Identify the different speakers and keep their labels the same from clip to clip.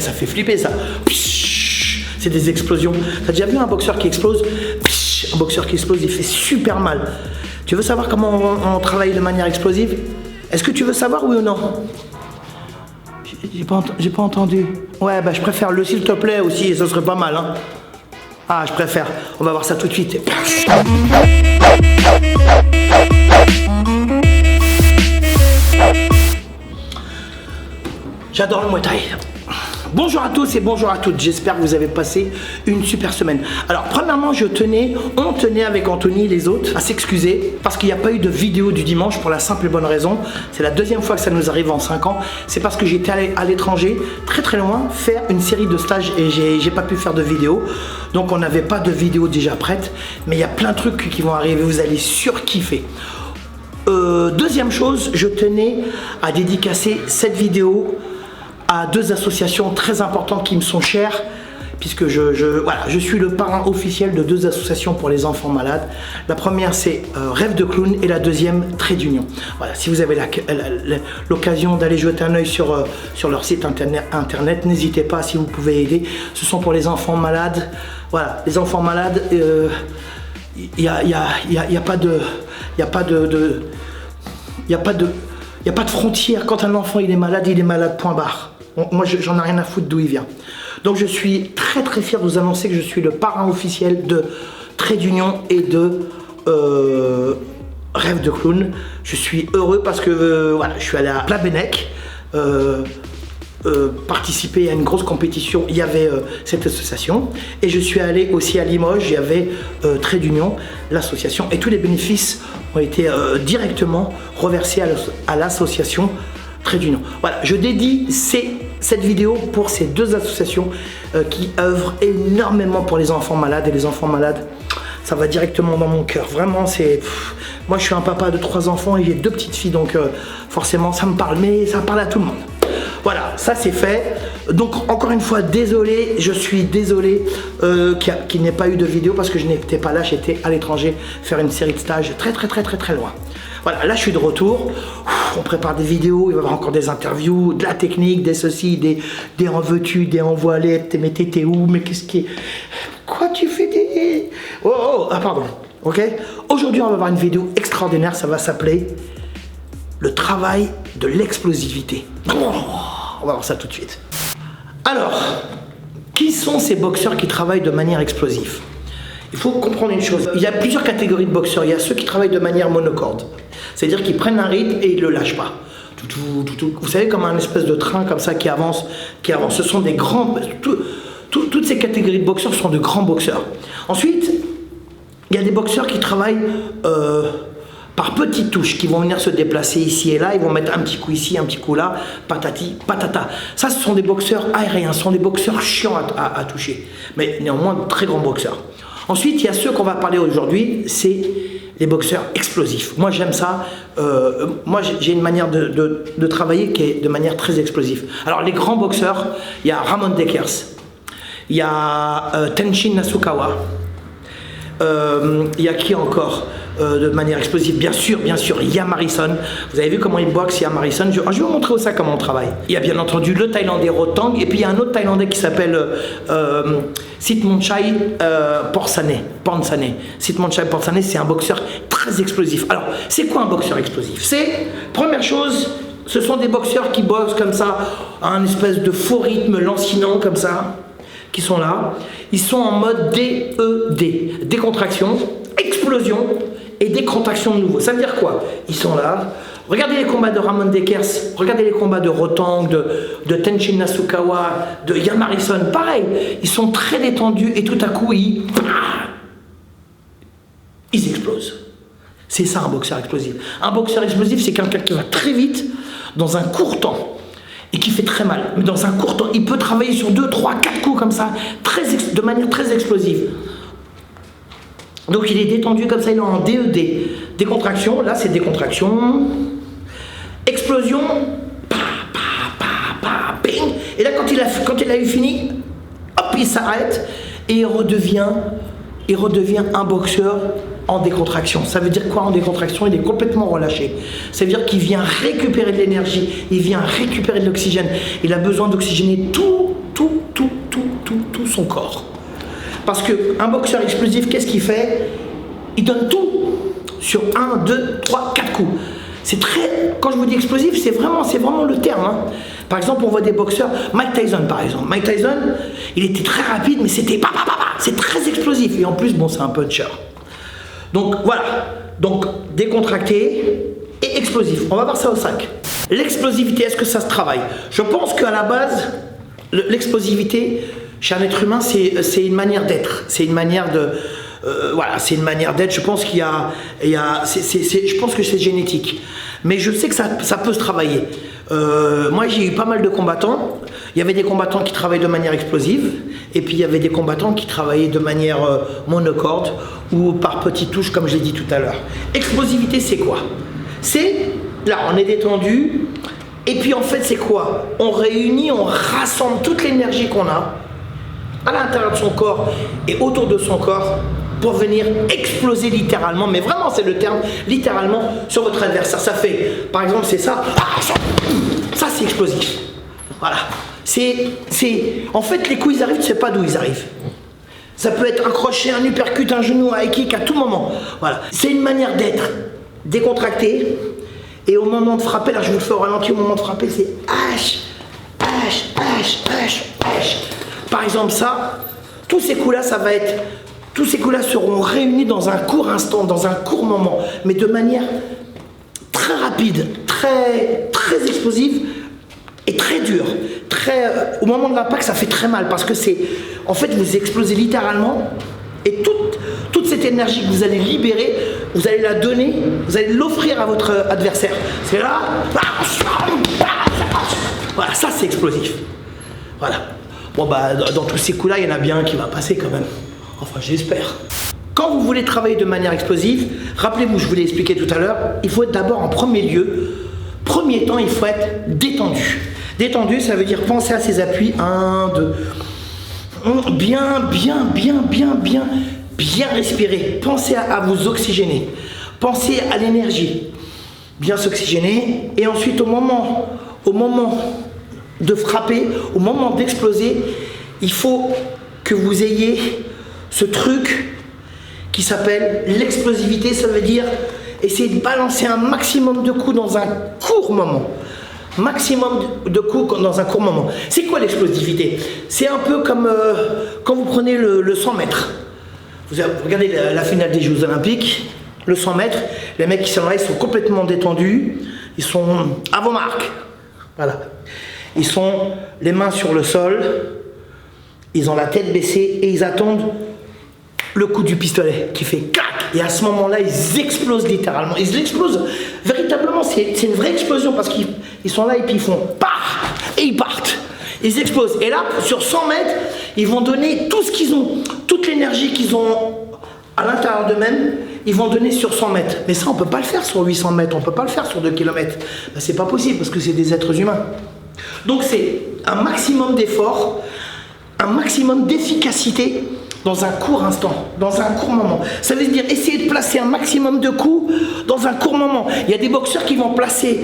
Speaker 1: ça fait flipper ça. C'est des explosions. T'as déjà vu un boxeur qui explose? Un boxeur qui explose, il fait super mal. Tu veux savoir comment on travaille de manière explosive? Est-ce que tu veux savoir, oui ou non? J'ai pas entendu. Ouais, bah je préfère le s'il te plaît aussi, ça serait pas mal, hein. Ah, je préfère. On va voir ça tout de suite. J'adore le Muay Thai. Bonjour à tous et bonjour à toutes, j'espère que vous avez passé une super semaine. Alors premièrement, on tenait avec Anthony et les autres à s'excuser parce qu'il n'y a pas eu de vidéo du dimanche pour la simple et bonne raison. C'est la deuxième fois que ça nous arrive en 5 ans. C'est parce que j'étais allé à l'étranger, très loin, faire une série de stages et j'ai pas pu faire de vidéo. Donc on n'avait pas de vidéo déjà prête, mais il y a plein de trucs qui vont arriver, vous allez surkiffer. Deuxième chose, je tenais à dédicacer cette vidéo à 2 associations très importantes qui me sont chères, puisque je suis le parrain officiel de 2 associations pour les enfants malades. La première c'est Rêve de Clown et la deuxième Trait d'Union. Voilà, si vous avez l'occasion d'aller jeter un œil sur leur site internet, n'hésitez pas si vous pouvez aider. Ce sont pour les enfants malades. Voilà, les enfants malades, il n'y a pas de frontière. Quand un enfant il est malade, point barre. Moi, j'en ai rien à foutre d'où il vient. Donc, je suis très fier de vous annoncer que je suis le parrain officiel de Trait d'Union et de Rêve de Clown. Je suis heureux parce que voilà, je suis allé à Plabennec participer à une grosse compétition. Il y avait cette association. Et je suis allé aussi à Limoges. Il y avait Trait d'Union, l'association. Et tous les bénéfices ont été directement reversés à l'association Trait d'Union. Voilà, je dédie cette vidéo pour ces 2 associations qui œuvrent énormément pour les enfants malades. Et les enfants malades, ça va directement dans mon cœur. Vraiment, moi, je suis un papa de 3 enfants et j'ai 2 petites filles, donc forcément, ça me parle, mais ça parle à tout le monde. Voilà, ça c'est fait. Donc, encore une fois, désolé, je suis désolé qu'il n'y ait pas eu de vidéo parce que je n'étais pas là, j'étais à l'étranger faire une série de stages très loin. Voilà, là je suis de retour, on prépare des vidéos, il va y avoir encore des interviews, de la technique, des ceci, des en veux-tu, des en voilettes, mais t'étais où, mais qu'est-ce qui est... Quoi tu fais des... Ah pardon, ok. Aujourd'hui on va avoir une vidéo extraordinaire, ça va s'appeler le travail de l'explosivité. On va voir ça tout de suite. Alors, qui sont ces boxeurs qui travaillent de manière explosive? Il faut comprendre une chose, il y a plusieurs catégories de boxeurs. Il y a ceux qui travaillent de manière monocorde, c'est-à-dire qu'ils prennent un rythme et ils ne le lâchent pas. Vous savez, comme un espèce de train comme ça qui avance. Ce sont des grands... Toutes ces catégories de boxeurs sont de grands boxeurs. Ensuite, il y a des boxeurs qui travaillent par petites touches, qui vont venir se déplacer ici et là, ils vont mettre un petit coup ici, un petit coup là, patati, patata. Ça, ce sont des boxeurs aériens, ce sont des boxeurs chiants à toucher, mais néanmoins de très grands boxeurs. Ensuite, il y a ceux qu'on va parler aujourd'hui, c'est les boxeurs explosifs. Moi, j'aime ça. Moi, j'ai une manière de travailler qui est de manière très explosive. Alors, les grands boxeurs, il y a Ramon Dekers, il y a Tenshin Nasukawa, il y a qui encore de manière explosive, bien sûr, Yam Harrison. Vous avez vu comment il boxe, Yam Harrison. Je vais vous montrer aussi comment on travaille. Il y a bien entendu le Thaïlandais Rotang, et puis il y a un autre Thaïlandais qui s'appelle Sitmonchai Porsané. Sitmonchai Porsané, c'est un boxeur très explosif. Alors, c'est quoi un boxeur explosif? Première chose, ce sont des boxeurs qui boxent comme ça, à un espèce de faux rythme lancinant comme ça, qui sont là. Ils sont en mode DED, décontraction, explosion et décontraction de nouveau. Ça veut dire quoi? Ils sont là. Regardez les combats de Ramon Dekers, regardez les combats de Rotang, de Tenshin Nasukawa, de Yam Harrison. Pareil, ils sont très détendus et tout à coup, ils explosent. C'est ça un boxeur explosif. Un boxeur explosif, c'est quelqu'un qui va très vite dans un court temps et qui fait très mal. Mais dans un court temps, il peut travailler sur 2, 3, 4 coups comme ça, de manière très explosive. Donc il est détendu comme ça, il est en DED. Décontraction, là c'est décontraction. Explosion. Ping. Et là quand il a eu fini, hop, il s'arrête et il redevient un boxeur en décontraction. Ça veut dire quoi en décontraction? Il est complètement relâché. Ça veut dire qu'il vient récupérer de l'énergie, il vient récupérer de l'oxygène. Il a besoin d'oxygéner tout tout son corps. Parce qu'un boxeur explosif, qu'est-ce qu'il fait? Il donne tout sur 1, 2, 3, 4 coups. C'est très, quand je vous dis explosif, c'est vraiment le terme. Hein. Par exemple, on voit des boxeurs, Mike Tyson par exemple. Mike Tyson, il était très rapide, mais c'était c'est très explosif. Et en plus, bon, c'est un puncher. Donc voilà, donc décontracté et explosif. On va voir ça au 5. L'explosivité, est-ce que ça se travaille? Je pense qu'à la base, l'explosivité, chez un être humain, c'est une manière d'être. C'est une manière de... voilà, c'est une manière d'être. Je pense je pense que c'est génétique. Mais je sais que ça peut se travailler. Moi, j'ai eu pas mal de combattants. Il y avait des combattants qui travaillaient de manière explosive, et puis il y avait des combattants qui travaillaient de manière monocorde ou par petites touches, comme je l'ai dit tout à l'heure. Explosivité, c'est quoi? C'est, là, on est détendu, et puis en fait, c'est quoi? On réunit, on rassemble toute l'énergie qu'on a à l'intérieur de son corps et autour de son corps pour venir exploser littéralement, mais vraiment c'est le terme, littéralement sur votre adversaire. Ça fait, par exemple, c'est ça, ça c'est explosif. Voilà. En fait, les coups ils arrivent, tu sais pas d'où ils arrivent. Ça peut être un crochet, un uppercut, un genou, un high kick à tout moment. Voilà. C'est une manière d'être décontracté. Et au moment de frapper, là je vous le fais au ralenti, au moment de frapper, c'est H. Par exemple, ça, tous ces coups-là, tous ces coups-là seront réunis dans un court instant, dans un court moment, mais de manière très rapide, très explosive et très dure. Au moment de l'impact, ça fait très mal parce que en fait, vous explosez littéralement et toute cette énergie que vous allez libérer, vous allez la donner, vous allez l'offrir à votre adversaire. C'est là, voilà, ça c'est explosif. Voilà. Bon bah dans tous ces coups-là, il y en a bien un qui va passer quand même. Enfin, j'espère. Quand vous voulez travailler de manière explosive, rappelez-vous, je vous l'ai expliqué tout à l'heure, il faut être d'abord en premier temps, il faut être détendu. Détendu, ça veut dire penser à ses appuis. 1, 2. Bien respirer. Pensez à vous oxygéner. Pensez à l'énergie. Bien s'oxygéner. Et ensuite, au moment de frapper, au moment d'exploser, il faut que vous ayez ce truc qui s'appelle l'explosivité. Ça veut dire essayer de balancer un maximum de coups dans un court moment. Maximum de coups dans un court moment. C'est quoi l'explosivité? C'est un peu comme quand vous prenez le 100 mètres. Vous regardez la finale des Jeux Olympiques, le 100 mètres, les mecs qui sont là, ils sont complètement détendus, ils sont à vos marques. Voilà. Ils sont les mains sur le sol, ils ont la tête baissée et ils attendent le coup du pistolet qui fait clac. Et à ce moment-là, ils explosent littéralement. Ils explosent véritablement. C'est une vraie explosion parce qu'ils sont là et puis ils font paf et ils partent. Ils explosent. Et là, sur 100 mètres, ils vont donner tout ce qu'ils ont, toute l'énergie qu'ils ont à l'intérieur d'eux-mêmes. Ils vont donner sur 100 mètres. Mais ça, on ne peut pas le faire sur 800 mètres. On ne peut pas le faire sur 2 km. Ben, c'est pas possible parce que c'est des êtres humains. Donc c'est un maximum d'effort, un maximum d'efficacité dans un court instant, dans un court moment. Ça veut dire essayer de placer un maximum de coups dans un court moment. Il y a des boxeurs qui vont placer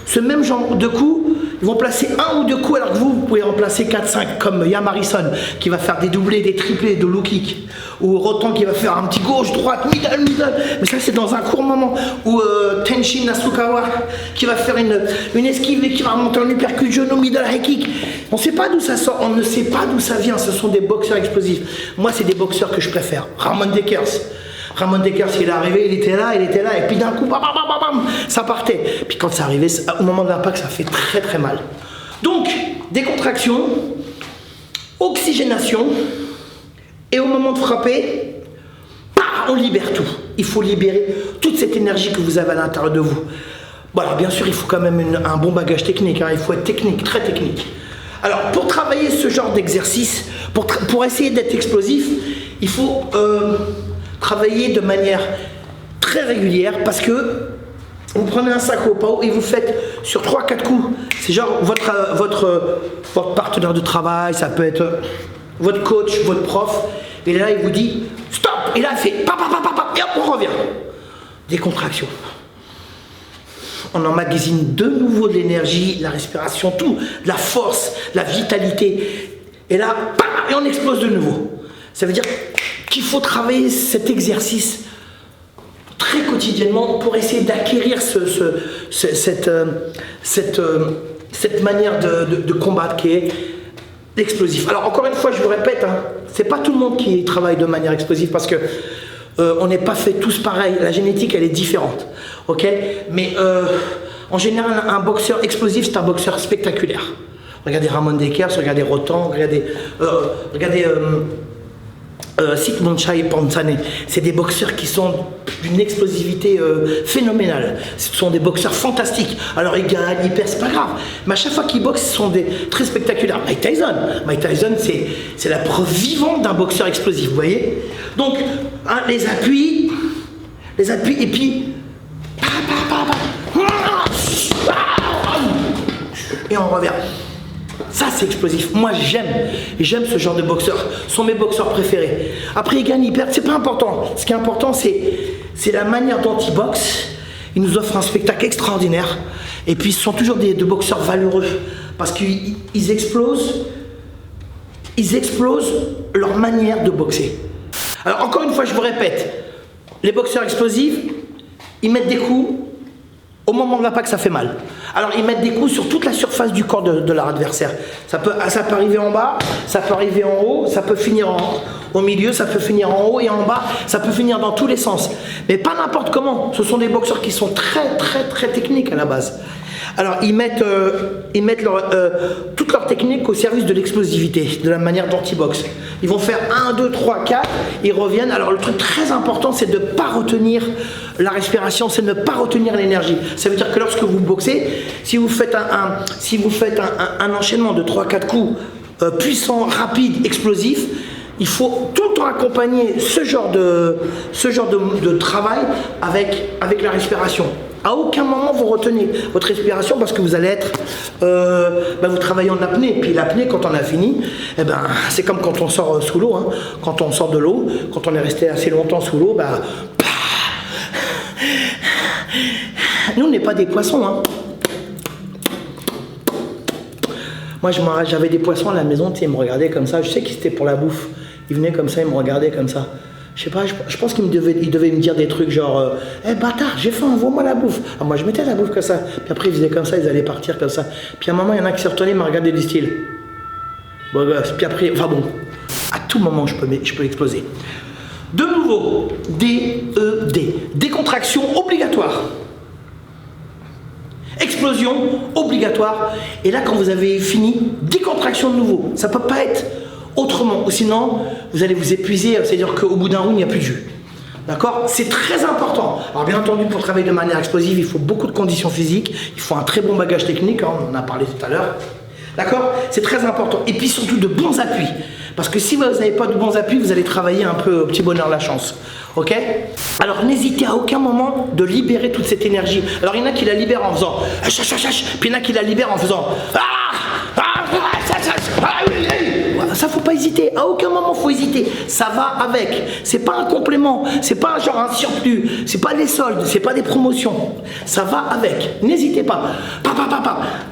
Speaker 1: ce même genre de coups, ils vont placer 1 ou 2 coups alors que vous pouvez en placer 4-5 comme Yam Harrison qui va faire des doublés, des triplés, de low kick, ou Rotan qui va faire un petit gauche, droite, middle, mais ça c'est dans un court moment, ou Tenshin Nasukawa qui va faire une esquive et qui va remonter un uppercut, genou, middle, high kick. On ne sait pas d'où ça sort, on ne sait pas d'où ça vient, ce sont des boxeurs explosifs. Moi c'est des boxeurs que je préfère. Ramon Dekers, il est arrivé, il était là, et puis d'un coup, bam, bam, bam, bam, ça partait. Puis quand ça arrivait, au moment de l'impact, ça fait très très mal. Donc, décontraction, oxygénation, et au moment de frapper, on libère tout. Il faut libérer toute cette énergie que vous avez à l'intérieur de vous. Bon, alors bien sûr, il faut quand même un bon bagage technique, hein, il faut être technique, très technique. Alors, pour travailler ce genre d'exercice, pour essayer d'être explosif, il faut travailler de manière très régulière parce que vous prenez un sac au pas et vous faites sur 3-4 coups. C'est genre votre partenaire de travail, ça peut être votre coach, votre prof. Et là, il vous dit stop. Et là, il fait pa, et hop, on revient. Décontraction. On emmagasine de nouveau de l'énergie, la respiration, tout, de la force, la vitalité. Et là, bam, et on explose de nouveau. Ça veut dire qu'il faut travailler cet exercice très quotidiennement pour essayer d'acquérir cette manière de combattre qui est l'explosif. Alors encore une fois, je vous répète, hein, c'est pas tout le monde qui travaille de manière explosive parce que on n'est pas fait tous pareil. La génétique, elle est différente, ok? Mais en général, un boxeur explosif, c'est un boxeur spectaculaire. Regardez Ramon Dekers, regardez Rotan, regardez Sitmonchai Panzane. C'est des boxeurs qui sont d'une explosivité phénoménale. Ce sont des boxeurs fantastiques. Alors ils gagnent, ils perdent, c'est pas grave. Mais à chaque fois qu'ils boxent, ce sont très spectaculaires. Mike Tyson, c'est la preuve vivante d'un boxeur explosif, vous voyez. Donc, hein, les appuis, et puis... Et on revient. Ça, c'est explosif. Moi, j'aime ce genre de boxeurs. Ce sont mes boxeurs préférés. Après, ils gagnent, ils perdent, c'est pas important. Ce qui est important, c'est la manière dont ils boxent. Ils nous offrent un spectacle extraordinaire. Et puis, ce sont toujours des boxeurs valeureux. Parce qu'ils explosent leur manière de boxer. Alors, encore une fois, je vous répète, les boxeurs explosifs, ils mettent des coups au moment de l'impact, ça fait mal. Alors ils mettent des coups sur toute la surface du corps de leur adversaire. Ça peut arriver en bas, ça peut arriver en haut, ça peut finir au milieu, ça peut finir en haut et en bas, ça peut finir dans tous les sens. Mais pas n'importe comment. Ce sont des boxeurs qui sont très techniques à la base. Alors ils mettent toute leur technique au service de l'explosivité, de la manière dont ils boxent. Ils vont faire 1, 2, 3, 4, ils reviennent. Alors le truc très important, c'est de ne pas retenir la respiration, c'est de ne pas retenir l'énergie. Ça veut dire que lorsque vous boxez, si vous faites un enchaînement de 3-4 coups puissants, rapides, explosifs, il faut tout le temps accompagner ce genre de travail avec la respiration. À aucun moment vous retenez votre respiration parce que vous allez être, vous travaillez en apnée. Puis l'apnée, quand on a fini, c'est comme quand on sort sous l'eau. Hein. Quand on sort de l'eau, quand on est resté assez longtemps sous l'eau, nous on n'est pas des poissons. Hein. Moi j'avais des poissons à la maison, ils me regardaient comme ça. Je sais qu'ils étaient pour la bouffe. Ils venaient comme ça, ils me regardaient comme ça. Je sais pas, je pense qu'ils devaient me dire des trucs genre bâtard, j'ai faim, envoie-moi la bouffe. Alors moi je mettais la bouffe comme ça, puis après ils faisaient comme ça, ils allaient partir comme ça. Puis à un moment, il y en a qui s'est retourné, il m'a regardé du style. Bon gosse, puis après, enfin bon, à tout moment je peux exploser. De nouveau, DED, décontraction obligatoire. Explosion obligatoire. Et là, quand vous avez fini, décontraction de nouveau. Ça peut pas être autrement, ou sinon vous allez vous épuiser, c'est-à-dire qu'au bout d'un round, il n'y a plus de jus. D'accord? C'est très important. Alors bien entendu, pour travailler de manière explosive, il faut beaucoup de conditions physiques, il faut un très bon bagage technique, hein, on en a parlé tout à l'heure. D'accord? C'est très important. Et puis surtout de bons appuis. Parce que si vous n'avez pas de bons appuis, vous allez travailler un peu au petit bonheur la chance. Ok? Alors n'hésitez à aucun moment de libérer toute cette énergie. Alors il y en a qui la libèrent en faisant puis il y en a qui la libèrent en faisant ça, faut pas hésiter. À aucun moment faut hésiter. Ça va avec. C'est pas un complément. C'est pas genre un surplus. C'est pas des soldes. C'est pas des promotions. Ça va avec. N'hésitez pas.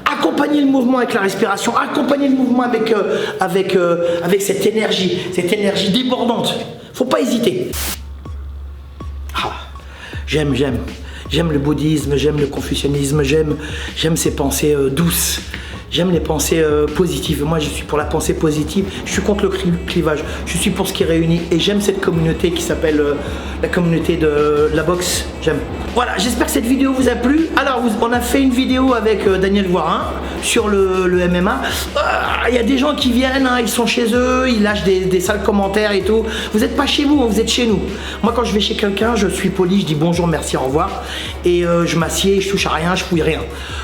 Speaker 1: Accompagnez le mouvement avec la respiration. Accompagnez le mouvement avec cette énergie débordante. Faut pas hésiter. J'aime le bouddhisme, j'aime le confucianisme, j'aime ces pensées douces. J'aime les pensées positives. Moi, je suis pour la pensée positive. Je suis contre le clivage. Je suis pour ce qui réunit. Et j'aime cette communauté qui s'appelle la communauté de la boxe. J'aime. Voilà, j'espère que cette vidéo vous a plu. Alors, on a fait une vidéo avec Daniel Voirin sur le MMA. Il y a des gens qui viennent, hein, ils sont chez eux, ils lâchent des sales commentaires et tout. Vous n'êtes pas chez vous, vous êtes chez nous. Moi, quand je vais chez quelqu'un, je suis poli, je dis bonjour, merci, au revoir. Et je m'assieds, je touche à rien, je fouille rien.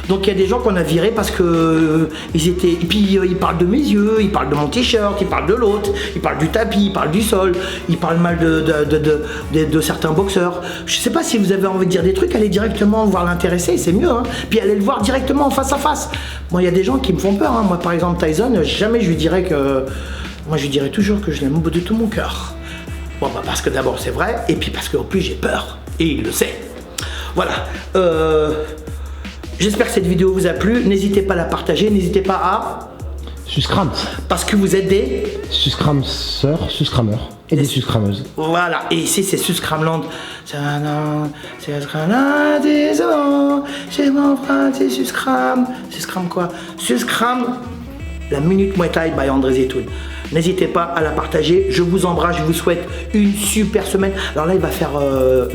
Speaker 1: Donc, il y a des gens qu'on a virés parce que ils étaient. Et puis ils parlent de mes yeux, ils parlent de mon t-shirt, ils parlent de l'autre, ils parlent du tapis, ils parlent du sol, ils parlent mal de certains boxeurs. Je sais pas si vous avez envie de dire des trucs, allez directement voir l'intéressé, c'est mieux. Hein. Puis allez le voir directement en face à face. Moi, il y a des gens qui me font peur. Hein. Moi, par exemple, Tyson, jamais je lui dirais que. Moi, je lui dirais toujours que je l'aime au bout de tout mon cœur. Bon, parce que d'abord c'est vrai, et puis parce qu'en plus j'ai peur, et il le sait. Voilà. J'espère que cette vidéo vous a plu. N'hésitez pas à la partager, n'hésitez pas à
Speaker 2: Suscrams.
Speaker 1: Parce que vous êtes des...
Speaker 2: Suscramseurs, suscrameurs et des suscrameuses.
Speaker 1: Voilà, et ici c'est Suscramland. C'est mon frère, c'est Suscram. Suscram quoi? Suscram, la Minute Muay Thai by André Zetoun. N'hésitez pas à la partager. Je vous embrasse, je vous souhaite une super semaine. Alors là, il va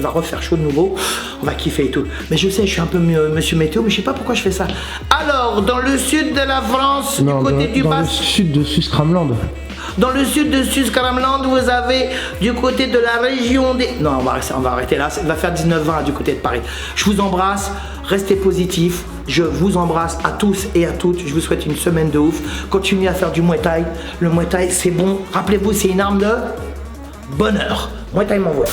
Speaker 1: refaire chaud de nouveau. On va kiffer et tout. Mais je sais, je suis un peu monsieur météo, mais je sais pas pourquoi je fais ça. Alors, dans le sud de la France, du côté du Bas.
Speaker 2: Dans le sud de Suscramland.
Speaker 1: Dans le sud de Suscramland, vous avez du côté de la région des... Non, on va arrêter là. Il va faire 19-20 du côté de Paris. Je vous embrasse. Restez positifs. Je vous embrasse à tous et à toutes. Je vous souhaite une semaine de ouf. Continuez à faire du Muay Thai. Le Muay Thai, c'est bon. Rappelez-vous, c'est une arme de bonheur. Muay Thai m'envoie.